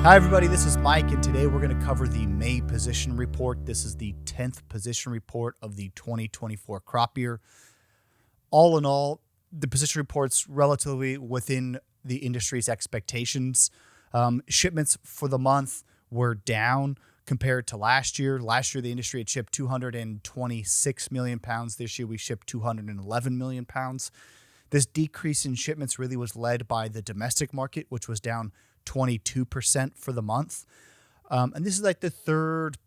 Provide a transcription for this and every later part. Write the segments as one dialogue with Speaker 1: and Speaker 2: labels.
Speaker 1: Hi, everybody. This is Mike, and today we're going to cover the May position report. This is the 10th position report of the 2024 crop year. All in all, the position report's relatively within the industry's expectations. Shipments for the month were down compared to last year. Last year, the industry had shipped 226 million pounds. This year, we shipped 211 million pounds. This decrease in shipments really was led by the domestic market, which was down 22% for the month. And this is like the third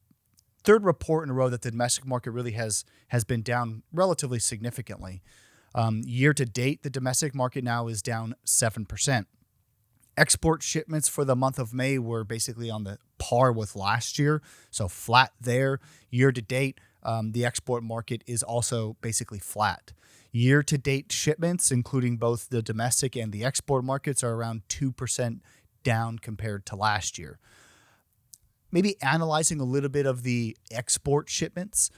Speaker 1: report in a row that the domestic market really has been down relatively significantly. Year to date, the domestic market now is down 7%. Export shipments for the month of May were basically on the par with last year, so flat there. Year to date, the export market is also basically flat. Year to date shipments, including both the domestic and the export markets, are around 2% down compared to last year. Maybe analyzing a little bit of the export shipments.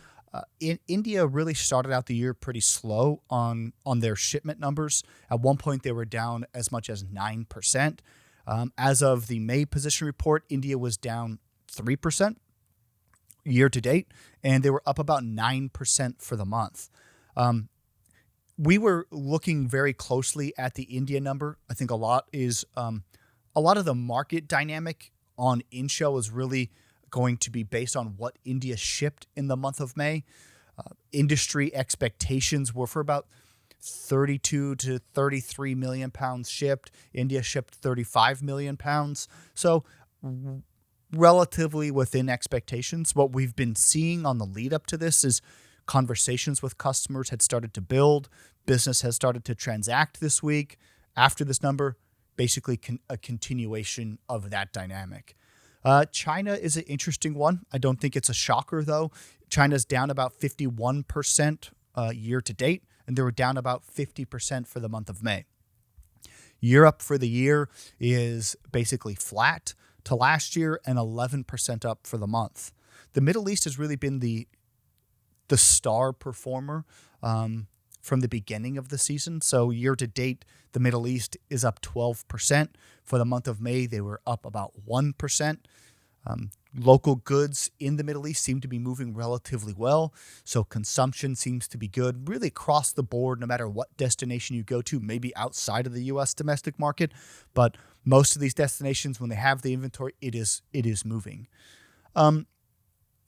Speaker 1: In India really started out the year pretty slow on their shipment numbers. At one point, they were down as much as 9%. As of the May position report, India was down 3% year to date, and they were up about 9% for the month. We were looking very closely at the India number. I think a lot of the market dynamic on InShow is really going to be based on what India shipped in the month of May. Industry expectations were for about 32 to 33 million pounds shipped. India shipped 35 million pounds. So relatively within expectations. What we've been seeing on the lead up to this is conversations with customers had started to build. Business has started to transact this week. After this number, basically a continuation of that dynamic. China is an interesting one. I don't think it's a shocker, though. China's down about 51% year to date, and they were down about 50% for the month of May. Europe for the year is basically flat to last year and 11% up for the month. The Middle East has really been the star performer from the beginning of the season. So year to date, the Middle East is up 12%. For the month of May, they were up about 1%. Local goods in the Middle East seem to be moving relatively well. So consumption seems to be good really across the board, no matter what destination you go to, maybe outside of the U.S. domestic market. But most of these destinations, when they have the inventory, it is moving.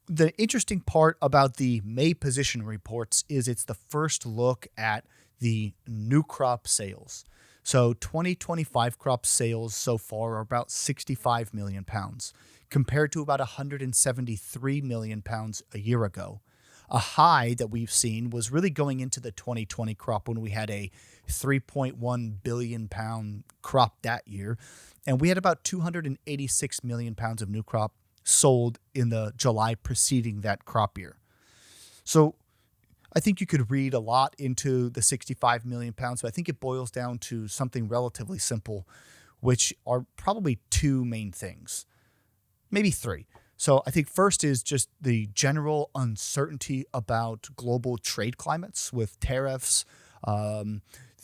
Speaker 1: The interesting part about the May position reports is it's the first look at the new crop sales. So 2025 crop sales so far are about 65 million pounds compared to about 173 million pounds a year ago. A high that we've seen was really going into the 2020 crop when we had a 3.1 billion pound crop that year. And we had about 286 million pounds of new crop sold in the July preceding that crop year. So I think you could read a lot into the 65 million pounds, but I think it boils down to something relatively simple, which are probably two main things, maybe three. So I think first is just the general uncertainty about global trade climates with tariffs,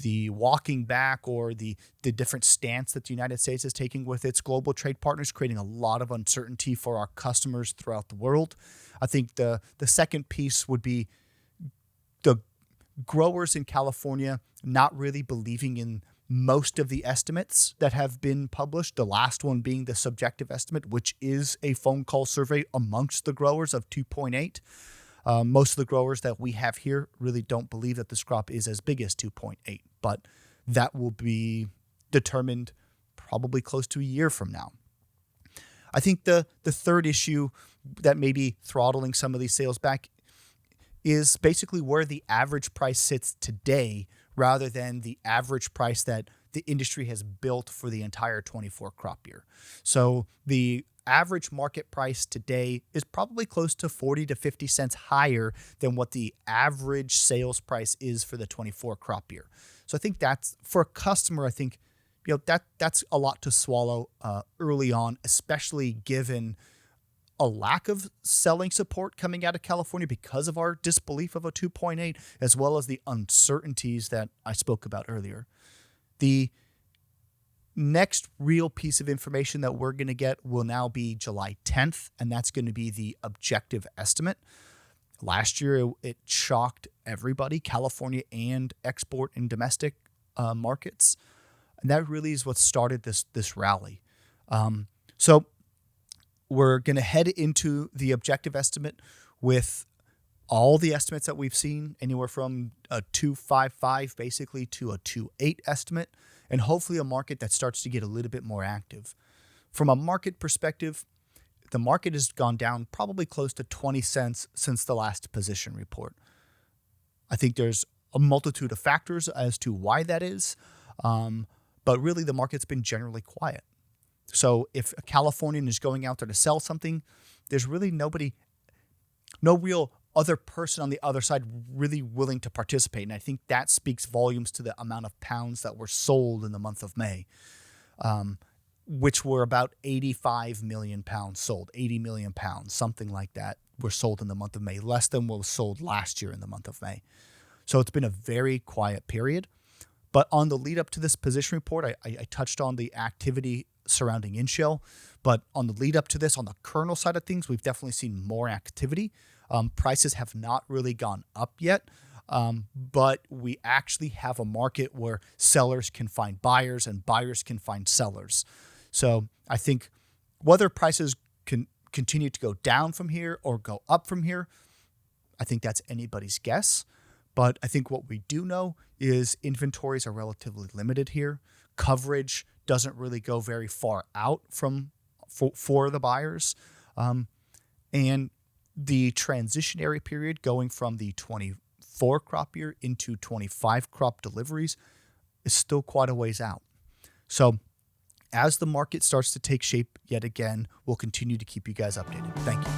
Speaker 1: the walking back or the different stance that the United States is taking with its global trade partners, creating a lot of uncertainty for our customers throughout the world. I think the second piece would be the growers in California not really believing in most of the estimates that have been published, the last one being the subjective estimate, which is a phone call survey amongst the growers of 2.8. Most of the growers that we have here really don't believe that this crop is as big as 2.8, but that will be determined probably close to a year from now. I think the third issue that may be throttling some of these sales back is basically where the average price sits today rather than the average price that the industry has built for the entire 24 crop year. So the average market price today is probably close to 40 to 50 cents higher than what the average sales price is for the 24 crop year. So I think that's, for a customer, I think that's a lot to swallow early on, especially given a lack of selling support coming out of California because of our disbelief of a 2.8, as well as the uncertainties that I spoke about earlier. The Next real piece of information that we're going to get will now be July 10th, and that's going to be the objective estimate. Last year, it shocked everybody, California and export and domestic markets. And that really is what started this rally. So we're going to head into the objective estimate with all the estimates that we've seen, anywhere from a 2.55 basically to a 2.8 estimate, and hopefully a market that starts to get a little bit more active. From a market perspective, the market has gone down probably close to 20 cents since the last position report. I think there's a multitude of factors as to why that is, but really the market's been generally quiet. So if a Californian is going out there to sell something, there's really no real other person on the other side really willing to participate. And I think that speaks volumes to the amount of pounds that were sold in the month of May, which were about 85 million pounds sold, 80 million pounds, something like that were sold in the month of May, less than what was sold last year in the month of May. So it's been a very quiet period. But on the lead up to this position report, I touched on the activity surrounding in-shell. But on the lead up to this, on the kernel side of things, we've definitely seen more activity. Prices have not really gone up yet, but we actually have a market where sellers can find buyers and buyers can find sellers. So I think whether prices can continue to go down from here or go up from here, I think that's anybody's guess. But I think what we do know is inventories are relatively limited here. Coverage doesn't really go very far out for the buyers. And the transitionary period going from the 24 crop year into 25 crop deliveries is still quite a ways out. So as the market starts to take shape yet again, we'll continue to keep you guys updated. Thank you.